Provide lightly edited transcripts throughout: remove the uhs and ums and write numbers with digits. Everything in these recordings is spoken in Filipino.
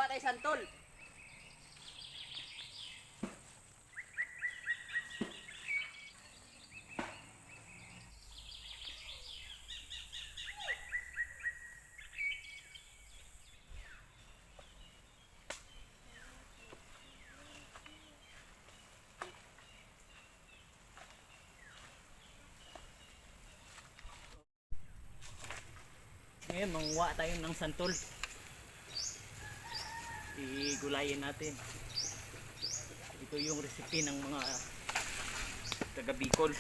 manguha tayo santol. Ngayon, manguha tayo ng santol. Igulayin natin. Ito yung recipe ng mga taga Bicol.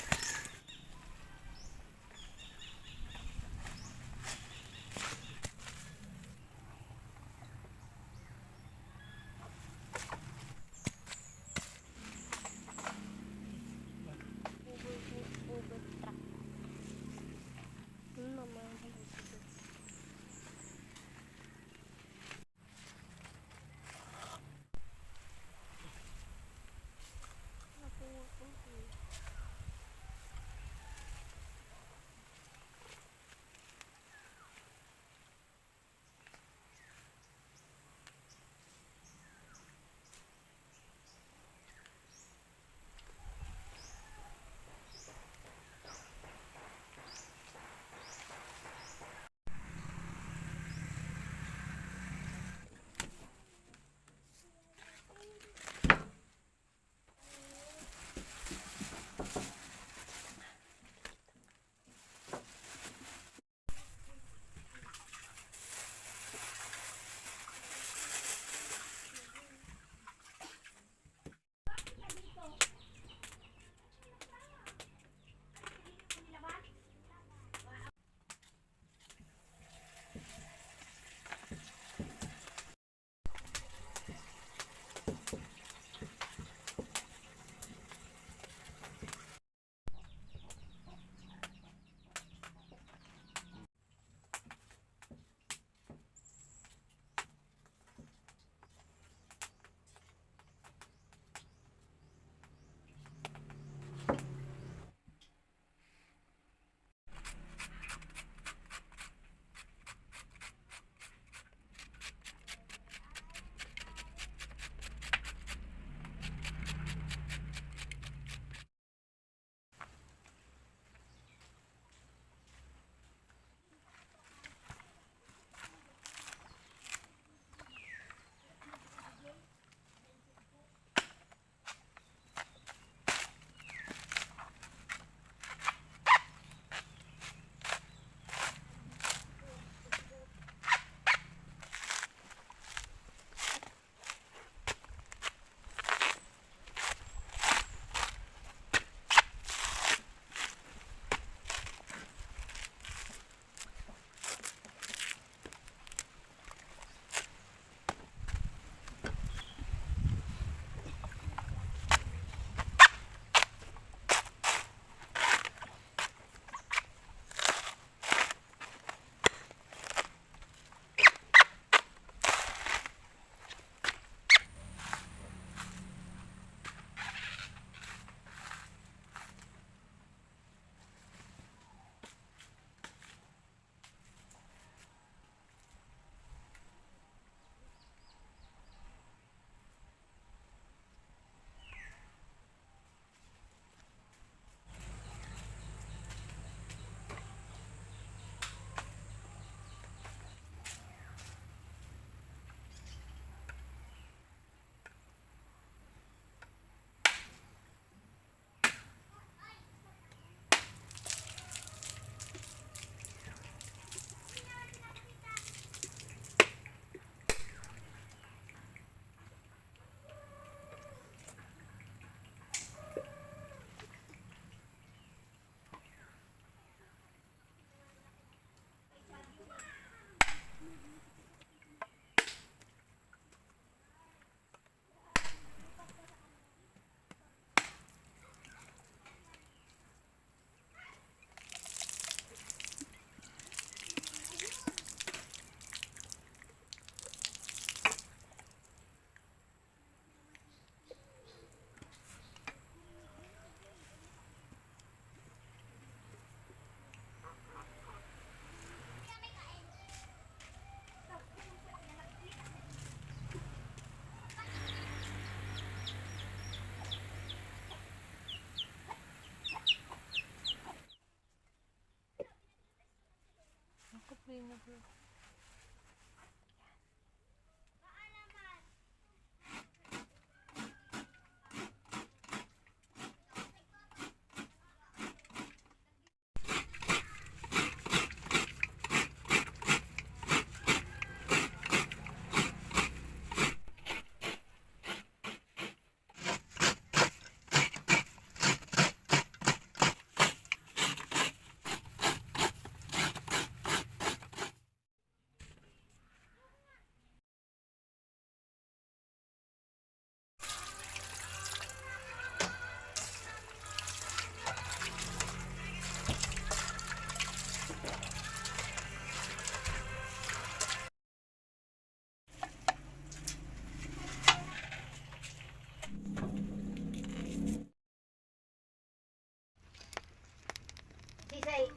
Sisay.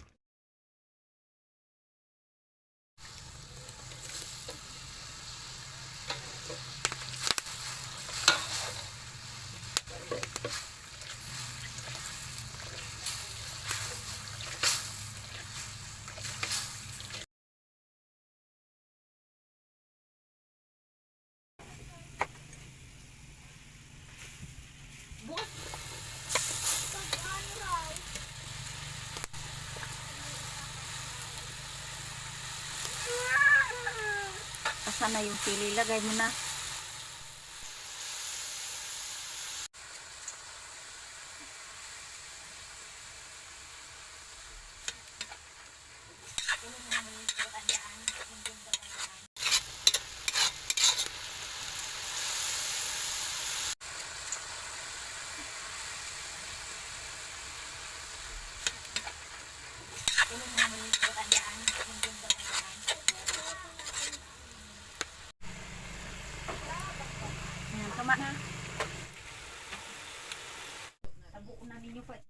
Asan na yung pili? Lagay mo na. Ayan, tama na. Tabuo na ninyo po. Hindi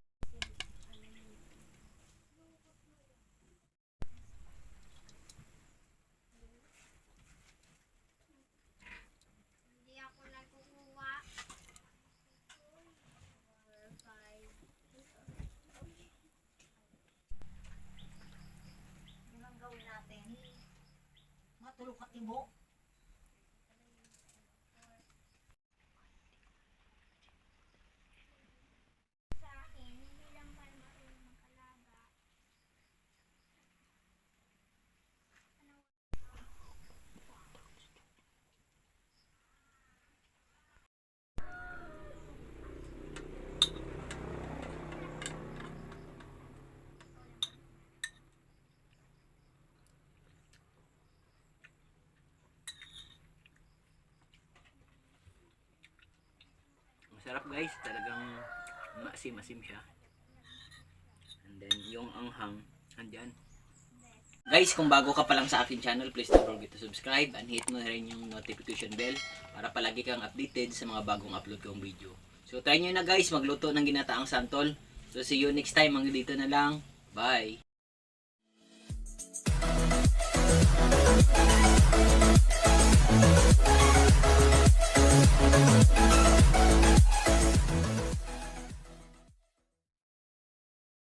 ako nagkukuha. Yun ang gawin natin. Matulog ka tibo. Masarap guys, talagang maasim-asim siya. And then yung anghang, andyan. Guys, kung bago ka pa lang sa akin channel, please don't forget to subscribe and hit mo na rin yung notification bell para palagi kang updated sa mga bagong upload kong video. So try nyo na guys, magluto ng ginataang santol. So see you next time, hanggang dito na lang. Bye!